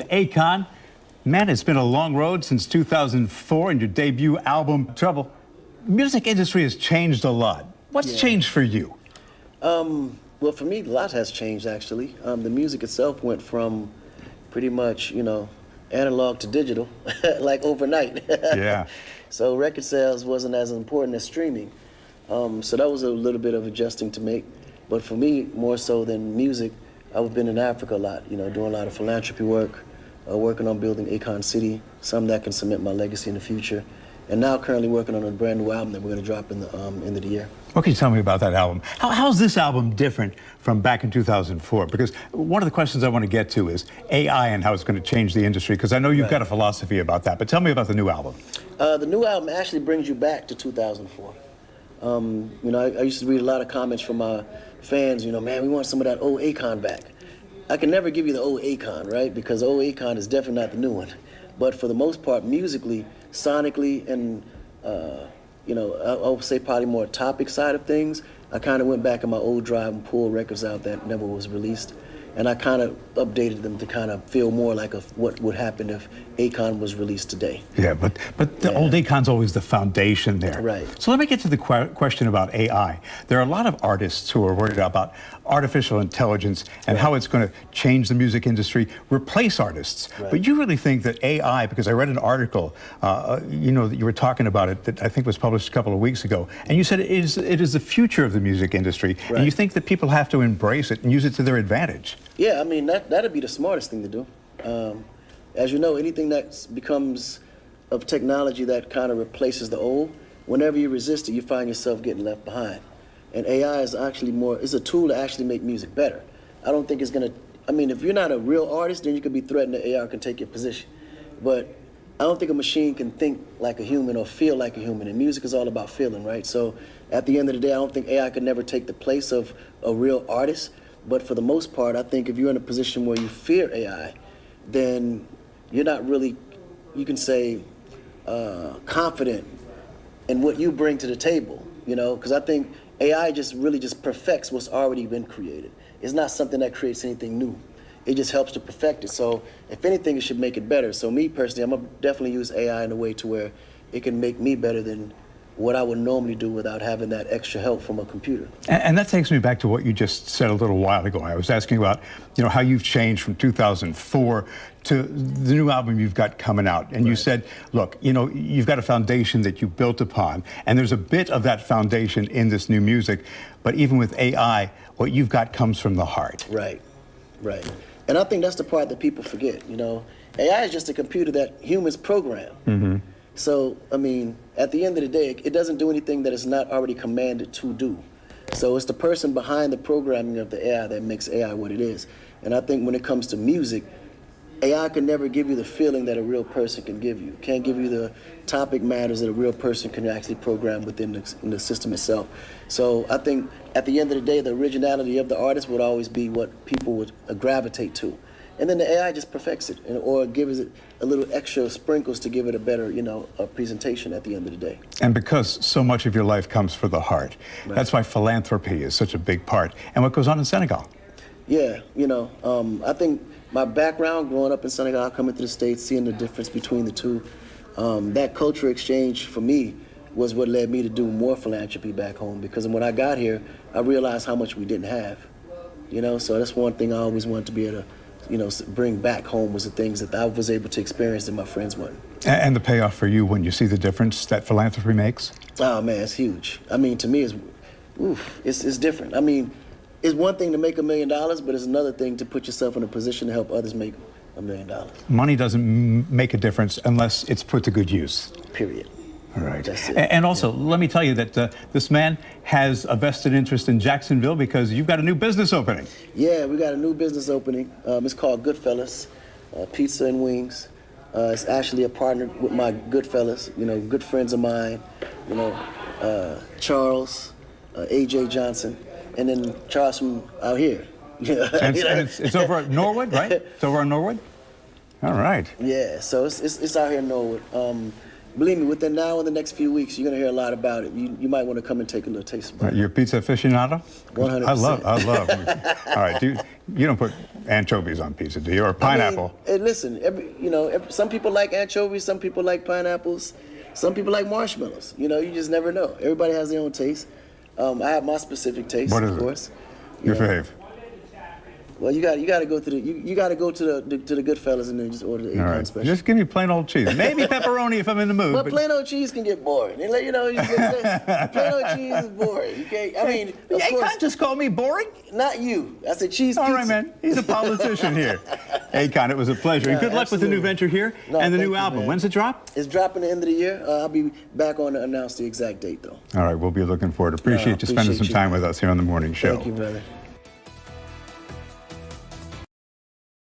Akon. Man, it's been a long road since 2004 and your debut album, Trouble. Music industry has changed a lot. What's changed for you? Well, for me, a lot has changed, actually. The music itself went from pretty much, analog to digital, like overnight. Yeah. So record sales wasn't as important as streaming. So that was a little bit of adjusting to make. But for me, more so than music, I've been in Africa a lot, doing a lot of philanthropy work, working on building Akon City, something that can cement my legacy in the future. And now currently working on a brand new album that we're going to drop in the end of the year. What can you tell me about that album? How's this album different from back in 2004? Because one of the questions I want to get to is AI and how it's going to change the industry, because I know you've got a philosophy about that. But tell me about the new album. The new album actually brings you back to 2004. I used to read a lot of comments from my fans, man, we want some of that old Akon back. I can never give you the old Akon, right? Because old Akon is definitely not the new one. But for the most part, musically, sonically, and I would say probably more topic side of things, I kind of went back in my old drive and pulled records out that never was released. And I kind of updated them to kind of feel more like what would happen if Akon was released today. Yeah, but the old Akon's always the foundation there. Right. So let me get to the question about AI. There are a lot of artists who are worried about artificial intelligence and how it's going to change the music industry, replace artists. Right. But you really think that AI, because I read an article, that you were talking about it, that I think was published a couple of weeks ago, and you said it is the future of the music industry, and you think that people have to embrace it and use it to their advantage. Yeah, I mean, that'd be the smartest thing to do. As you know, anything that becomes of technology that kind of replaces the old, whenever you resist it, you find yourself getting left behind. And AI is actually is a tool to actually make music better. I don't think it's gonna, if you're not a real artist, then you could be threatened that AI can take your position. But I don't think a machine can think like a human or feel like a human, and music is all about feeling, right? So at the end of the day, I don't think AI could never take the place of a real artist. But for the most part, I think if you're in a position where you fear AI, then you're not really, you can say, confident in what you bring to the table, because I think AI really just perfects what's already been created. It's not something that creates anything new. It just helps to perfect it. So if anything, it should make it better. So me personally, I'm gonna definitely use AI in a way to where it can make me better than what I would normally do without having that extra help from a computer. And that takes me back to what you just said a little while ago. I was asking about, how you've changed from 2004 to the new album you've got coming out. And you said, look, you've got a foundation that you built upon, and there's a bit of that foundation in this new music, but even with AI, what you've got comes from the heart. Right. And I think that's the part that people forget, AI is just a computer that humans program. Mm-hmm. So, at the end of the day, it doesn't do anything that it's not already commanded to do. So it's the person behind the programming of the AI that makes AI what it is. And I think when it comes to music, AI can never give you the feeling that a real person can give you. Can't give you the topic matters that a real person can actually program within the system itself. So I think at the end of the day, the originality of the artist would always be what people would gravitate to. And then the AI just perfects it, or gives it a little extra sprinkles to give it a better, presentation at the end of the day. And because so much of your life comes from the heart, that's why philanthropy is such a big part. And what goes on in Senegal? Yeah, I think my background growing up in Senegal, coming to the States, seeing the difference between the two, that cultural exchange for me was what led me to do more philanthropy back home. Because when I got here, I realized how much we didn't have, So that's one thing I always wanted to be able to bring back home, was the things that I was able to experience that my friends weren't. And the payoff for you when you see the difference that philanthropy makes? Oh man, it's huge. To me, it's different. It's one thing to make $1 million, but it's another thing to put yourself in a position to help others make $1 million. Money doesn't make a difference unless it's put to good use. Period. All right. That's it. And also, let me tell you that this man has a vested interest in Jacksonville because you've got a new business opening. Yeah, we got a new business opening. It's called Goodfellas, Pizza and Wings. It's actually a partner with my Goodfellas, good friends of mine, Charles, A.J. Johnson, and then Charles from out here. And it's over at Norwood, right? It's over on Norwood? All right. Yeah, so it's out here in Norwood. believe me, within now and the next few weeks, you're gonna hear a lot about it. You might want to come and take a little taste of it. You're a pizza aficionado? 100%. I love. All right, you don't put anchovies on pizza, do you? Or pineapple? I mean, listen, some people like anchovies, some people like pineapples, some people like marshmallows. You just never know. Everybody has their own taste. I have my specific taste, What is of it? course. Your fave? Well, you got to go to the Goodfellas and then just order the All Akon right, special. just give me plain old cheese. Maybe pepperoni if I'm in the mood. But plain old cheese can get boring. They let you know plain old cheese is boring. You can't. I mean, of course, Akon just called me boring? not you. I said cheese pizza. All right, man. He's a politician here. Akon, it was a pleasure. And good luck with the new absolutely. venture here and the new album. Man. When's it drop? It's dropping the end of the year. I'll be back on to announce the exact date, though. All right, we'll be looking forward. Appreciate you spending appreciate some you, time man. with us here on The Morning Show. Thank you, brother.